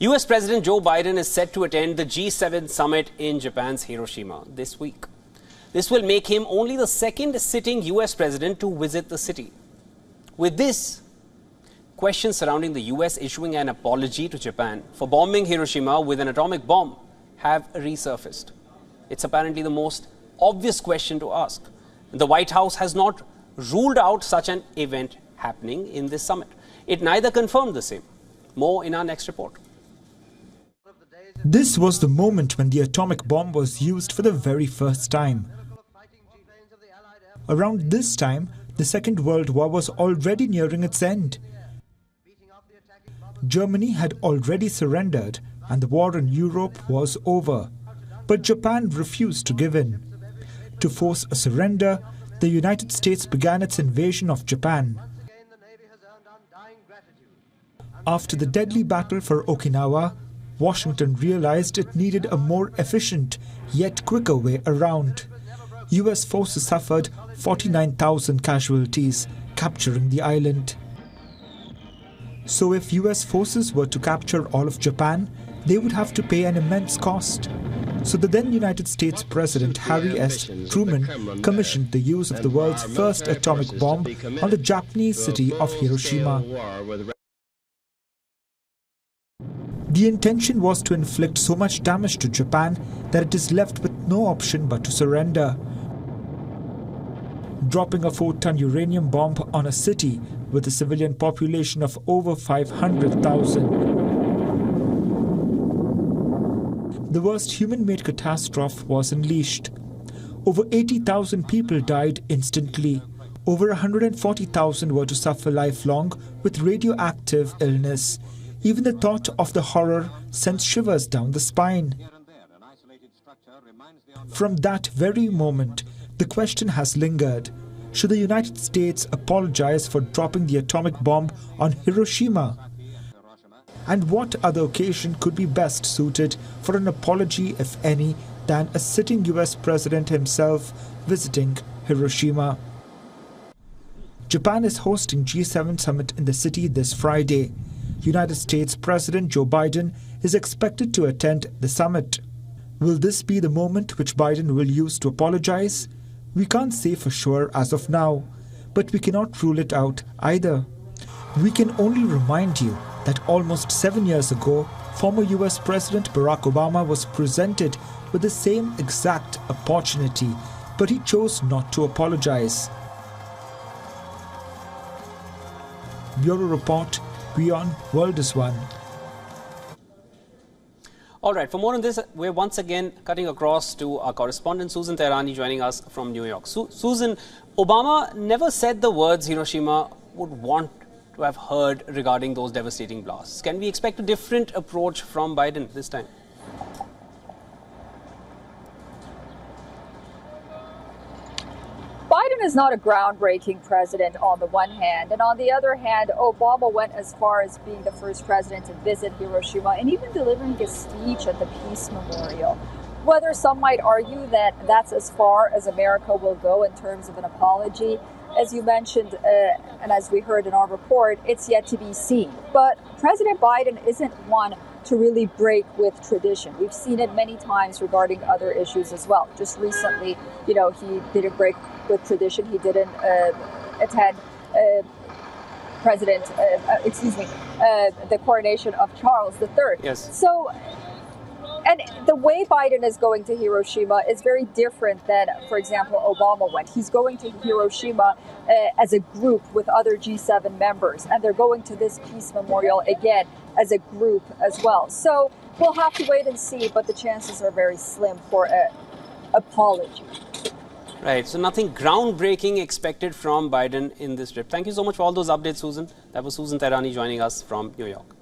US President Joe Biden is set to attend the G7 summit in Japan's Hiroshima this week. This will make him only the second sitting US president to visit the city. With this, questions surrounding the US issuing an apology to Japan for bombing Hiroshima with an atomic bomb have resurfaced. It's apparently the most obvious question to ask. The White House has not ruled out such an event happening in this summit. It neither confirmed the same. More in our next report. This was the moment when the atomic bomb was used for the very first time. Around this time, the Second World War was already nearing its end. Germany had already surrendered and the war in Europe was over. But Japan refused to give in. To force a surrender, the United States began its invasion of Japan. After the deadly battle for Okinawa, Washington realized it needed a more efficient yet quicker way around. US forces suffered 49,000 casualties, capturing the island. So if US forces were to capture all of Japan, they would have to pay an immense cost. So the then United States President Harry S. Truman commissioned the use of the world's first atomic bomb on the Japanese city of Hiroshima. The intention was to inflict so much damage to Japan that it is left with no option but to surrender. Dropping a 4-ton uranium bomb on a city with a civilian population of over 500,000. The worst human-made catastrophe was unleashed. Over 80,000 people died instantly. Over 140,000 were to suffer lifelong with radioactive illness. Even the thought of the horror sends shivers down the spine. From that very moment, the question has lingered. Should the United States apologize for dropping the atomic bomb on Hiroshima? And what other occasion could be best suited for an apology, if any, than a sitting US president himself visiting Hiroshima? Japan is hosting G7 summit in the city this Friday. United States President Joe Biden is expected to attend the summit. Will this be the moment which Biden will use to apologize? We can't say for sure as of now, but we cannot rule it out either. We can only remind you that almost 7 years ago, former US President Barack Obama was presented with the same exact opportunity, but he chose not to apologize. Bureau Report, WION World is One. All right, for more on this, we're once again cutting across to our correspondent Susan Tehrani joining us from New York. Susan, Obama never said the words Hiroshima would want to have heard regarding those devastating blasts. Can we expect a different approach from Biden this time? Biden is not a groundbreaking president on the one hand, and on the other hand, Obama went as far as being the first president to visit Hiroshima and even delivering a speech at the Peace Memorial. Whether some might argue that that's as far as America will go in terms of an apology, as you mentioned, and as we heard in our report, it's yet to be seen. But President Biden isn't one to really break with tradition. We've seen it many times regarding other issues as well. Just recently, he didn't break with tradition. He didn't attend the coronation of Charles III. Yes. So, and the way Biden is going to Hiroshima is very different than, for example, Obama went. He's going to Hiroshima as a group with other G7 members, and they're going to this peace memorial again as a group as well. So we'll have to wait and see, but the chances are very slim for an apology. Right, so nothing groundbreaking expected from Biden in this trip. Thank you so much for all those updates, Susan. That was Susan Tehrani joining us from New York.